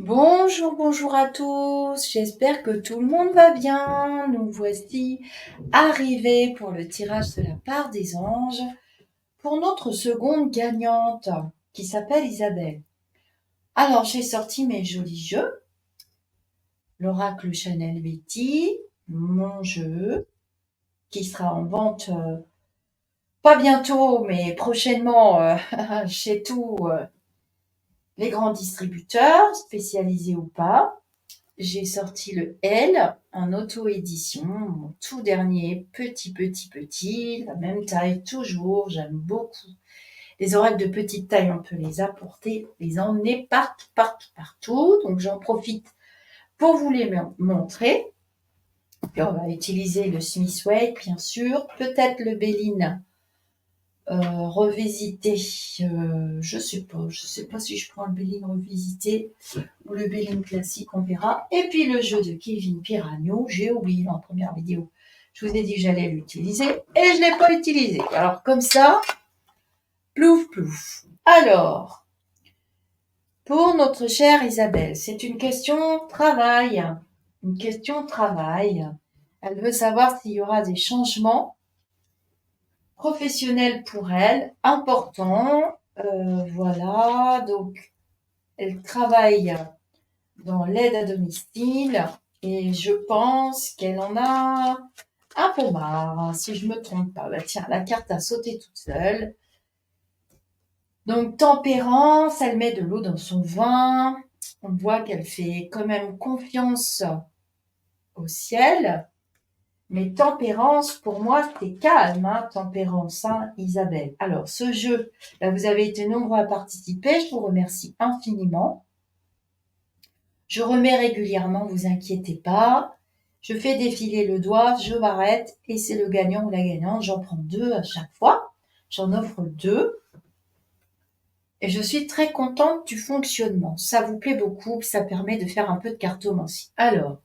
Bonjour, bonjour à tous. J'espère que tout le monde va bien. Nous voici arrivés pour le tirage de la part des anges pour notre seconde gagnante qui s'appelle Isabelle. Alors, j'ai sorti mes jolis jeux. L'oracle Chanel Betty, mon jeu, qui sera en vente pas bientôt, mais prochainement chez tous les grands distributeurs, spécialisés ou pas. J'ai sorti le L en auto-édition, mon tout dernier, petit, la même taille toujours, j'aime beaucoup. Les oracles de petite taille, on peut les apporter, les emmener partout. Donc j'en profite pour vous les montrer. Puis on va utiliser le Smith Wade, bien sûr, peut-être le Béline revisité. Je sais pas si je prends le Béline revisité ou le Béline classique, on verra. Et puis le jeu de Kevin Piragno, j'ai oublié dans la première vidéo. Je vous ai dit que j'allais l'utiliser et je ne l'ai pas utilisé. Alors comme ça, plouf plouf. Alors, pour notre chère Isabelle, c'est une question travail. Une question travail. Elle veut savoir s'il y aura des changements professionnels pour elle, importants. Voilà, donc elle travaille dans l'aide à domicile et je pense qu'elle en a un peu marre, si je me trompe pas. Bah tiens, la carte a sauté toute seule. Donc tempérance, elle met de l'eau dans son vin. On voit qu'elle fait quand même confiance au ciel. Mais tempérance, pour moi, c'est calme, hein, tempérance, hein, Isabelle. Alors, ce jeu, là, vous avez été nombreux à participer. Je vous remercie infiniment. Je remets régulièrement, vous inquiétez pas. Je fais défiler le doigt, je m'arrête et c'est le gagnant ou la gagnante. J'en prends 2 à chaque fois. J'en offre 2. Et je suis très contente du fonctionnement. Ça vous plaît beaucoup, ça permet de faire un peu de cartomancie. Alors,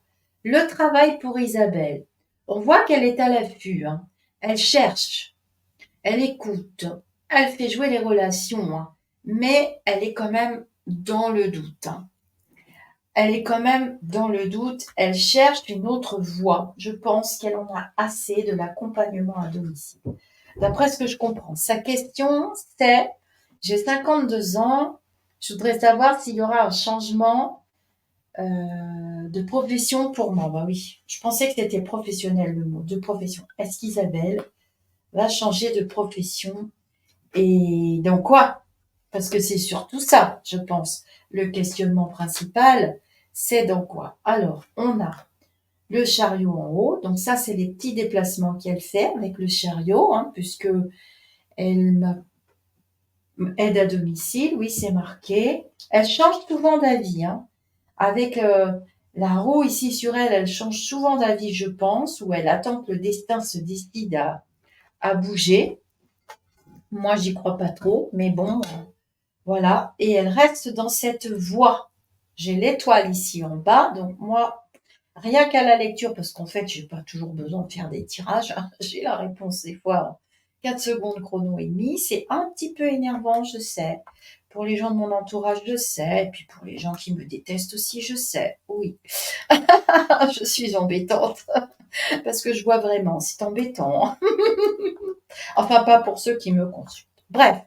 le travail pour Isabelle. On voit qu'elle est à l'affût, hein. Elle cherche, elle écoute, elle fait jouer les relations, hein. Mais elle est quand même dans le doute, hein. Elle est quand même dans le doute, elle cherche une autre voie. Je pense qu'elle en a assez de l'accompagnement à domicile. D'après ce que je comprends, sa question c'est, j'ai 52 ans, je voudrais savoir s'il y aura un changement de profession pour moi. Bah oui, je pensais que c'était professionnel le mot, de profession. Est-ce qu'Isabelle va changer de profession et dans quoi? Parce que c'est surtout ça, je pense. Le questionnement principal, c'est dans quoi? Alors, on a le chariot en haut. Donc ça, c'est les petits déplacements qu'elle fait avec le chariot, hein, puisque elle m'aide à domicile. Oui, c'est marqué. Elle change souvent d'avis, hein. Avec la roue ici sur elle, elle change souvent d'avis, je pense, ou elle attend que le destin se décide à bouger. Moi, j'y crois pas trop, mais bon, voilà. Et elle reste dans cette voie. J'ai l'étoile ici en bas, donc moi, rien qu'à la lecture, parce qu'en fait, j'ai pas toujours besoin de faire des tirages, hein. J'ai la réponse des fois en 4 secondes chrono et demi. C'est un petit peu énervant, je sais. Pour les gens de mon entourage, je sais. Et puis pour les gens qui me détestent aussi, je sais. Oui, je suis embêtante. Parce que je vois vraiment, c'est embêtant. Enfin, pas pour ceux qui me consultent. Bref.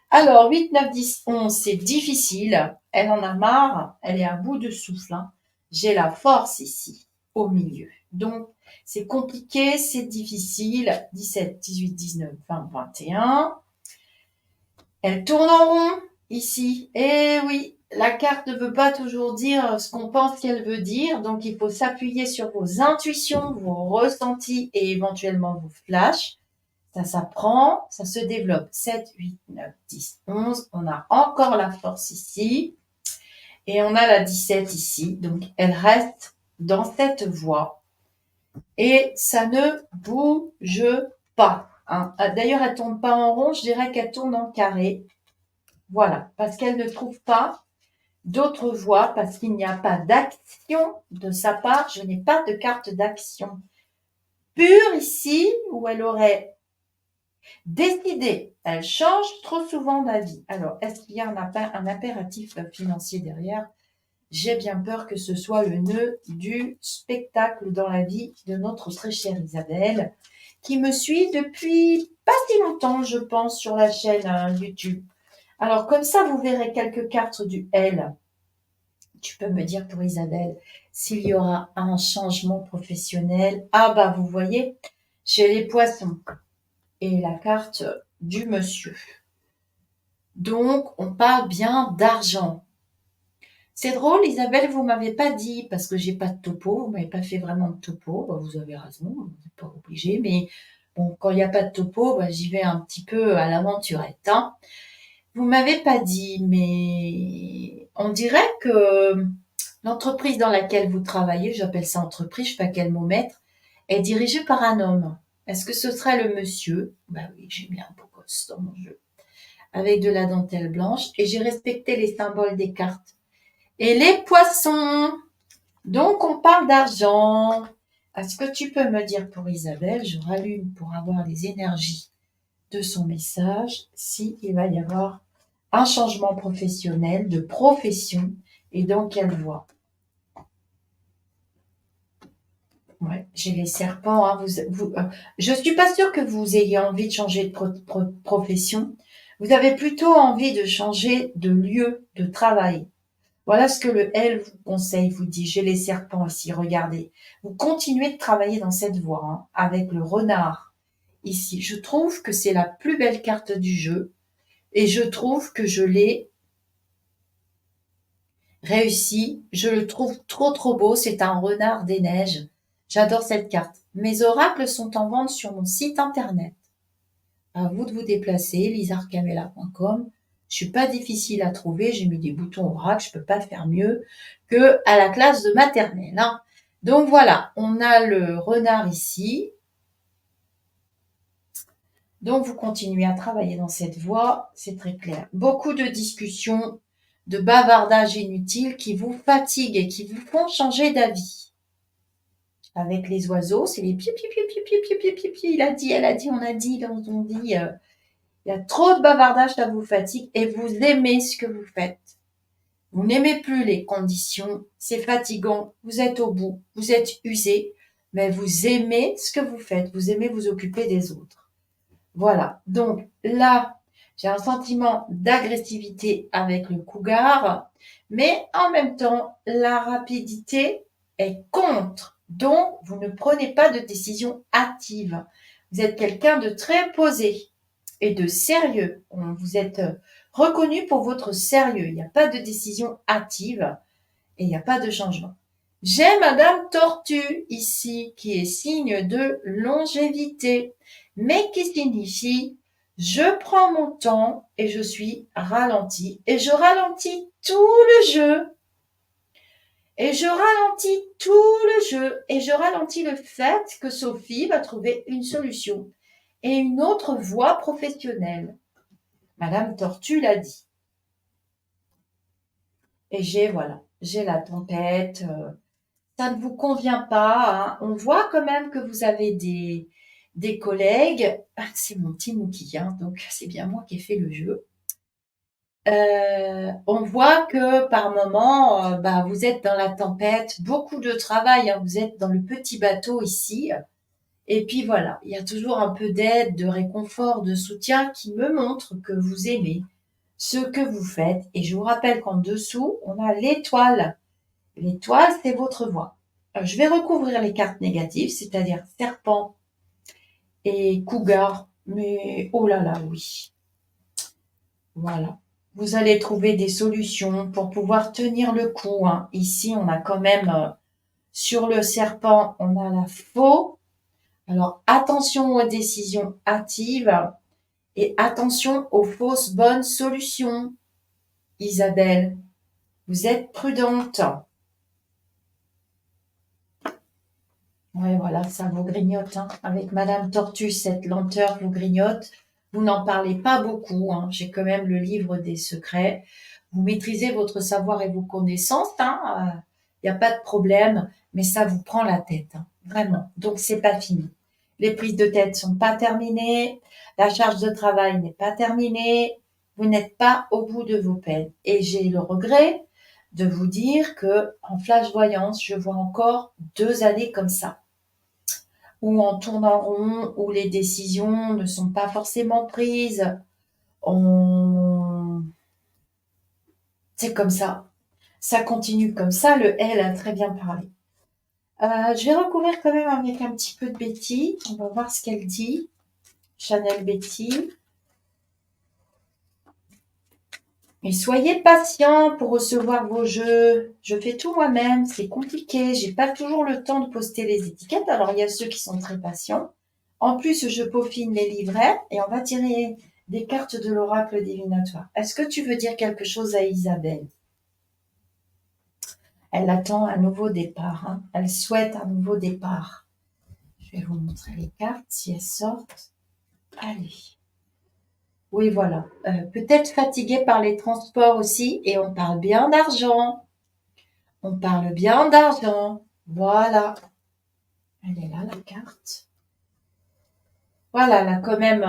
Alors, 8, 9, 10, 11, c'est difficile. Elle en a marre. Elle est à bout de souffle, hein. J'ai la force ici, au milieu. Donc, c'est compliqué, c'est difficile. 17, 18, 19, 20, 21. Elle tourne en rond ici. Eh oui, la carte ne veut pas toujours dire ce qu'on pense qu'elle veut dire. Donc, il faut s'appuyer sur vos intuitions, vos ressentis et éventuellement vos flashs. Ça s'apprend, ça se développe. 7, 8, 9, 10, 11. On a encore la force ici. Et on a la 17 ici. Donc, elle reste dans cette voie. Et ça ne bouge pas, hein. D'ailleurs, elle ne tourne pas en rond, je dirais qu'elle tourne en carré. Voilà, parce qu'elle ne trouve pas d'autre voie, parce qu'il n'y a pas d'action de sa part. Je n'ai pas de carte d'action pure ici, où elle aurait décidé. Elle change trop souvent d'avis. Alors, est-ce qu'il y a un impératif financier derrière? j'ai bien peur que ce soit le nœud du spectacle dans la vie de notre très chère Isabelle, qui me suit depuis pas si longtemps, je pense, sur la chaîne YouTube. Alors, comme ça, vous verrez quelques cartes du L. Tu peux me dire pour Isabelle s'il y aura un changement professionnel. Ah bah, vous voyez, j'ai les poissons et la carte du monsieur. Donc, on parle bien d'argent. C'est drôle, Isabelle, vous m'avez pas dit, parce que j'ai pas de topo, vous m'avez pas fait vraiment de topo. Bah, vous avez raison, vous n'êtes pas obligé, mais bon, quand il n'y a pas de topo, bah, j'y vais un petit peu à l'aventurette, hein. Vous m'avez pas dit, mais on dirait que l'entreprise dans laquelle vous travaillez, j'appelle ça entreprise, je sais pas quel mot mettre, est dirigée par un homme. Est-ce que ce serait le monsieur? Bah oui, j'ai mis un beau gosse dans mon jeu, avec de la dentelle blanche, et j'ai respecté les symboles des cartes. Et les poissons. Donc, on parle d'argent. Est-ce que tu peux me dire pour Isabelle, je rallume pour avoir les énergies de son message, si il va y avoir un changement professionnel, de profession, et dans quelle voie? Ouais, j'ai les serpents. Hein, je suis pas sûre que vous ayez envie de changer de profession. Vous avez plutôt envie de changer de lieu de travail. Voilà ce que le L vous conseille, vous dit. J'ai les serpents ici, regardez. Vous continuez de travailler dans cette voie, hein, avec le renard ici. Je trouve que c'est la plus belle carte du jeu et je trouve que je l'ai réussi. Je le trouve trop beau. C'est un renard des neiges. J'adore cette carte. Mes oracles sont en vente sur mon site internet. À vous de vous déplacer, lisarcamella.com. Je suis pas difficile à trouver, j'ai mis des boutons oracle, je peux pas faire mieux que à la classe de maternelle, hein. Donc voilà, on a le renard ici. Donc vous continuez à travailler dans cette voie, c'est très clair. Beaucoup de discussions, de bavardages inutiles qui vous fatiguent et qui vous font changer d'avis. Avec les oiseaux, c'est les pi pi pi pi pi pi pi pi pi. Il a dit, elle a dit, on a dit, on dit. Il y a trop de bavardage, ça vous fatigue et vous aimez ce que vous faites. Vous n'aimez plus les conditions, c'est fatigant, vous êtes au bout, vous êtes usé, mais vous aimez ce que vous faites, vous aimez vous occuper des autres. Voilà, donc là, j'ai un sentiment d'agressivité avec le cougar, mais en même temps, la rapidité est contre. Donc, vous ne prenez pas de décision active. Vous êtes quelqu'un de très posé et de sérieux. Vous êtes reconnu pour votre sérieux. Il n'y a pas de décision hâtive et il n'y a pas de changement. J'ai Madame Tortue ici, qui est signe de longévité, mais qui signifie je prends mon temps et je suis ralenti. Et je ralentis tout le jeu. Et je ralentis tout le jeu. Et je ralentis le fait que Sophie va trouver une solution et une autre voie professionnelle. Madame Tortue l'a dit. Et j'ai la tempête. Ça ne vous convient pas, hein. On voit quand même que vous avez des collègues. Ah, c'est mon petit Mookie, hein, donc c'est bien moi qui ai fait le jeu. On voit que par moment, bah, vous êtes dans la tempête, beaucoup de travail, hein, vous êtes dans le petit bateau ici. Et puis voilà, il y a toujours un peu d'aide, de réconfort, de soutien qui me montre que vous aimez ce que vous faites. Et je vous rappelle qu'en dessous, on a l'étoile. L'étoile, c'est votre voix. Je vais recouvrir les cartes négatives, c'est-à-dire serpent et cougar. Mais oh là là, oui. Voilà. Vous allez trouver des solutions pour pouvoir tenir le coup, hein. Ici, on a quand même, sur le serpent, on a la faux. Alors, attention aux décisions hâtives et attention aux fausses bonnes solutions. Isabelle, vous êtes prudente. Ouais, voilà, ça vous grignote, hein. Avec Madame Tortue, cette lenteur vous grignote. Vous n'en parlez pas beaucoup, hein. J'ai quand même le livre des secrets. Vous maîtrisez votre savoir et vos connaissances, hein. Il n'y a pas de problème, mais ça vous prend la tête, hein. Vraiment. Donc, c'est pas fini. Les prises de tête sont pas terminées. La charge de travail n'est pas terminée. Vous n'êtes pas au bout de vos peines. Et j'ai le regret de vous dire que en flash voyance, je vois encore 2 années comme ça, où on tourne en rond, où les décisions ne sont pas forcément prises. On... C'est comme ça. Ça continue comme ça. Le elle a très bien parlé. Je vais recouvrir quand même avec un petit peu de Betty. On va voir ce qu'elle dit. Chanel Betty. Et soyez patient pour recevoir vos jeux. Je fais tout moi-même, c'est compliqué. J'ai pas toujours le temps de poster les étiquettes. Alors il y a ceux qui sont très patients. En plus, je peaufine les livrets et on va tirer des cartes de l'oracle divinatoire. Est-ce que tu veux dire quelque chose à Isabelle? Elle attend un nouveau départ. Hein. Elle souhaite un nouveau départ. Je vais vous montrer les cartes si elles sortent. Allez. Oui, voilà. Peut-être fatiguée par les transports aussi et on parle bien d'argent. On parle bien d'argent. Voilà. Elle est là, la carte. Voilà, elle a quand même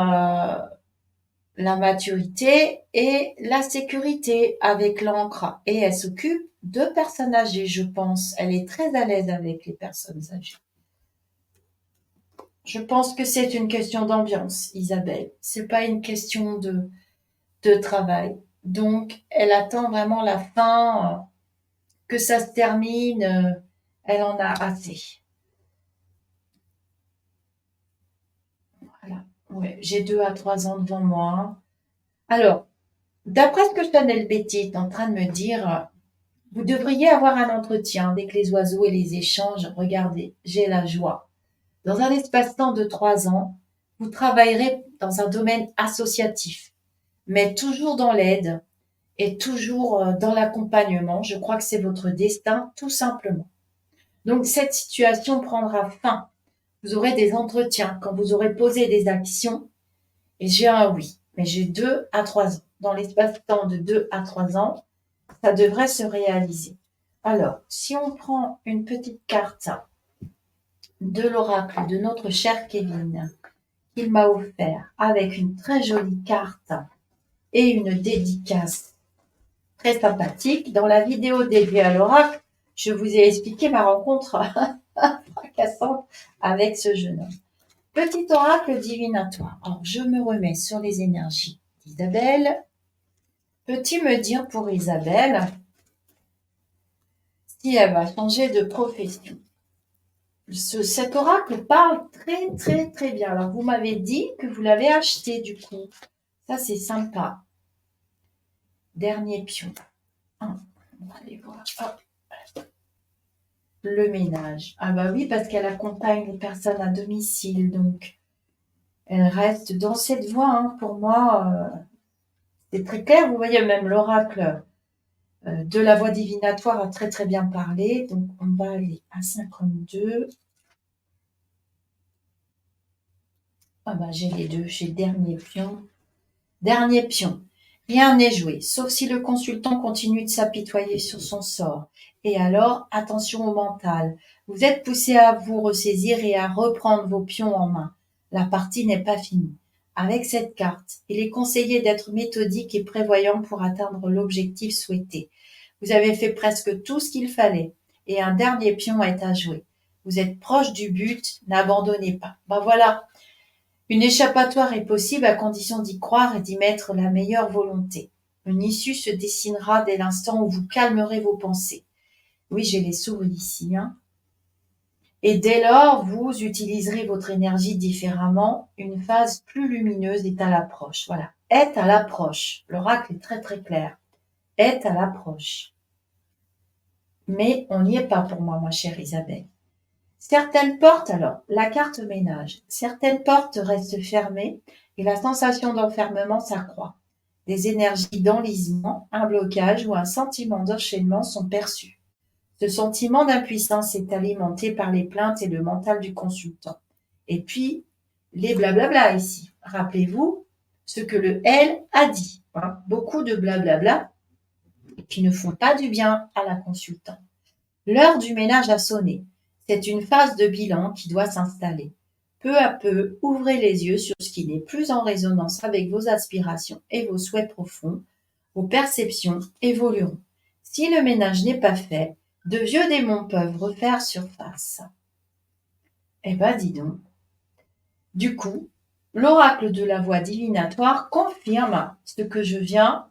la maturité et la sécurité avec l'encre. Et elle s'occupe de personnes âgées, je pense. Elle est très à l'aise avec les personnes âgées. Je pense que c'est une question d'ambiance, Isabelle. C'est pas une question de travail. Donc, elle attend vraiment la fin, que ça se termine. Elle en a assez. Voilà. Ouais, j'ai 2 à 3 ans devant moi. Alors, d'après ce que Chanel Betty est en train de me dire, vous devriez avoir un entretien avec les oiseaux et les échanges. Regardez, j'ai la joie. Dans un espace-temps de 3 ans, vous travaillerez dans un domaine associatif, mais toujours dans l'aide et toujours dans l'accompagnement. Je crois que c'est votre destin, tout simplement. Donc, cette situation prendra fin. Vous aurez des entretiens quand vous aurez posé des actions. Et j'ai un oui, mais j'ai 2 à 3 ans. Dans l'espace-temps de 2 à 3 ans, ça devrait se réaliser. Alors, si on prend une petite carte de l'oracle de notre cher Kevin, qu'il m'a offert avec une très jolie carte et une dédicace très sympathique. Dans la vidéo dédiée à l'oracle, je vous ai expliqué ma rencontre fracassante avec ce jeune homme. Petit oracle divinatoire. Alors, je me remets sur les énergies d'Isabelle. Peux-tu me dire pour Isabelle si elle va changer de profession? Cet oracle parle très très très bien. Alors, vous m'avez dit que vous l'avez acheté du coup. Ça, c'est sympa. Dernier pion. On va aller voir. Hop. Le ménage. Ah bah oui, parce qu'elle accompagne les personnes à domicile. Donc, elle reste dans cette voie. Hein. Pour moi, c'est très clair. Vous voyez, même l'oracle de la voix divinatoire a très très bien parlé. Donc, on va aller à 52. Ah bah j'ai les deux. J'ai dernier pion. Dernier pion. Rien n'est joué, sauf si le consultant continue de s'apitoyer sur son sort. Et alors, attention au mental. Vous êtes poussé à vous ressaisir et à reprendre vos pions en main. La partie n'est pas finie. Avec cette carte, il est conseillé d'être méthodique et prévoyant pour atteindre l'objectif souhaité. Vous avez fait presque tout ce qu'il fallait et un dernier pion est à jouer. Vous êtes proche du but, n'abandonnez pas. Ben voilà, une échappatoire est possible à condition d'y croire et d'y mettre la meilleure volonté. Une issue se dessinera dès l'instant où vous calmerez vos pensées. Oui, j'ai les souris ici. Hein. Et dès lors, vous utiliserez votre énergie différemment. Une phase plus lumineuse est à l'approche. Voilà. Est à l'approche. L'oracle est très très clair. Est à l'approche. Mais on n'y est pas pour moi, ma chère Isabelle. Certaines portes, alors, la carte ménage, certaines portes restent fermées et la sensation d'enfermement s'accroît. Des énergies d'enlisement, un blocage ou un sentiment d'enchaînement sont perçus. Ce sentiment d'impuissance est alimenté par les plaintes et le mental du consultant. Et puis, les blablabla ici. Rappelez-vous ce que le elle a dit. Hein. Beaucoup de blablabla qui ne font pas du bien à la consultante. L'heure du ménage a sonné. C'est une phase de bilan qui doit s'installer. Peu à peu, ouvrez les yeux sur ce qui n'est plus en résonance avec vos aspirations et vos souhaits profonds. Vos perceptions évolueront. Si le ménage n'est pas fait, de vieux démons peuvent refaire surface. Eh ben, dis donc. Du coup, l'oracle de la voix divinatoire confirme ce que je viens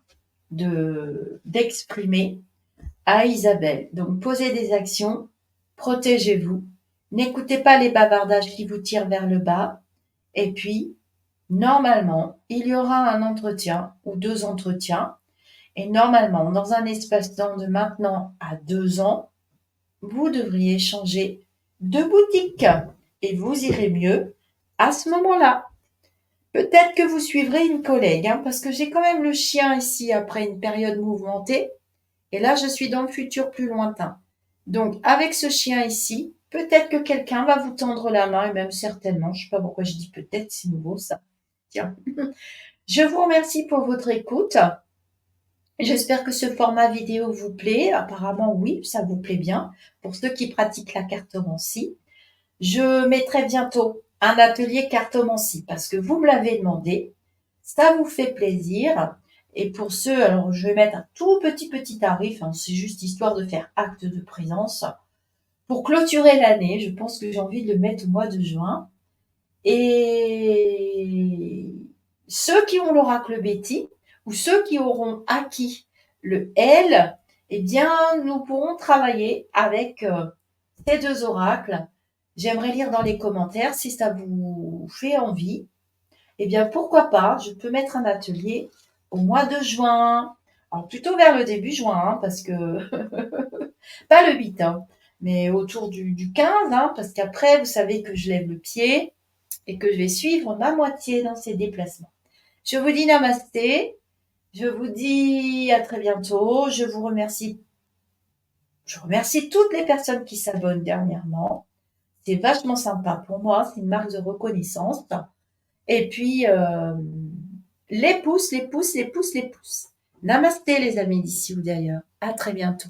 d'exprimer à Isabelle. Donc, posez des actions, protégez-vous, n'écoutez pas les bavardages qui vous tirent vers le bas. Et puis, normalement, il y aura un entretien ou 2 entretiens. Et normalement, dans un espace-temps de maintenant à 2 ans, vous devriez changer de boutique et vous irez mieux à ce moment-là. Peut-être que vous suivrez une collègue, hein, parce que j'ai quand même le chien ici après une période mouvementée. Et là, je suis dans le futur plus lointain. Donc, avec ce chien ici, peut-être que quelqu'un va vous tendre la main, et même certainement, je ne sais pas pourquoi je dis peut-être, c'est nouveau ça. Tiens. Je vous remercie pour votre écoute. J'espère que ce format vidéo vous plaît. Apparemment, oui, ça vous plaît bien. Pour ceux qui pratiquent la cartomancie, je mettrai bientôt un atelier cartomancie parce que vous me l'avez demandé. Ça vous fait plaisir. Et pour ceux, alors je vais mettre un tout petit tarif, hein, c'est juste histoire de faire acte de présence. Pour clôturer l'année, je pense que j'ai envie de le mettre au mois de juin. Et ceux qui ont l'oracle Betty, ou ceux qui auront acquis le L, eh bien, nous pourrons travailler avec ces 2 oracles. J'aimerais lire dans les commentaires si ça vous fait envie. Eh bien, pourquoi pas, je peux mettre un atelier au mois de juin. Alors, plutôt vers le début juin, hein, parce que pas le 8, hein, mais autour du 15, hein, parce qu'après, vous savez que je lève le pied et que je vais suivre ma moitié dans ses déplacements. Je vous dis namasté, je vous dis à très bientôt, je vous remercie. Je remercie toutes les personnes qui s'abonnent dernièrement. C'est vachement sympa pour moi, c'est une marque de reconnaissance. Et puis, les pouces, les pouces, les pouces, les pouces. Namasté les amis d'ici ou d'ailleurs. À très bientôt.